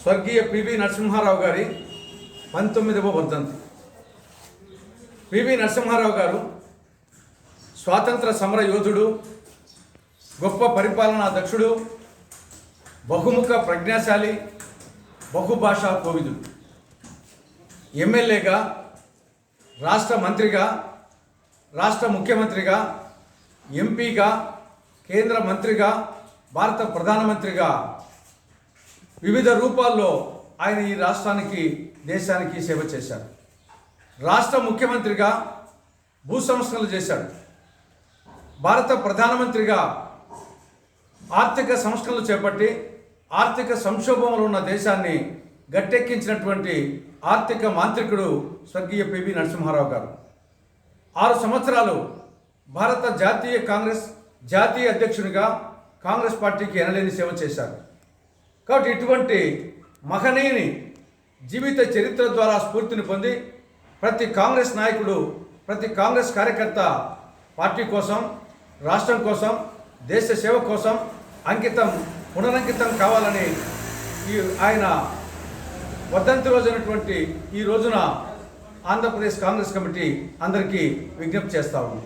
స్వర్గీయ పివి నరసింహారావు గారి 19వ వర్ధంతి. పివి నరసింహారావు గారు స్వాతంత్ర సమర యోధుడు, గొప్ప పరిపాలనా దక్షుడు, బహుముఖ ప్రజ్ఞాశాలి, బహుభాషా కోవిదుడు. ఎమ్మెల్యేగా, రాష్ట్ర మంత్రిగా, రాష్ట్ర ముఖ్యమంత్రిగా, ఎంపీగా, కేంద్ర మంత్రిగా, భారత ప్రధానమంత్రిగా వివిధ రూపాల్లో ఆయన ఈ రాష్ట్రానికి, దేశానికి సేవ చేశారు. రాష్ట్ర ముఖ్యమంత్రిగా భూ సంస్కరణలు చేశాడు. భారత ప్రధానమంత్రిగా ఆర్థిక సంస్కరణలు చేపట్టి ఆర్థిక సంక్షోభంలో ఉన్న దేశాన్ని గట్టెక్కించినటువంటి ఆర్థిక మాంత్రికుడు స్వర్గీయ పివి నరసింహారావు గారు. 6 సంవత్సరాలు భారత జాతీయ కాంగ్రెస్ జాతీయ అధ్యక్షునిగా కాంగ్రెస్ పార్టీకి ఎనలేని సేవ చేశారు. కాబట్టి ఇటువంటి మహనీయుని జీవిత చరిత్ర ద్వారా స్ఫూర్తిని పొంది ప్రతి కాంగ్రెస్ నాయకుడు, ప్రతి కాంగ్రెస్ కార్యకర్త పార్టీ కోసం, రాష్ట్రం కోసం, దేశ సేవ కోసం పునరంకితం కావాలని ఆయన వర్ధంతి రోజైనటువంటి ఈ రోజున ఆంధ్రప్రదేశ్ కాంగ్రెస్ కమిటీ అందరికీ విజ్ఞప్తి చేస్తా ఉంది.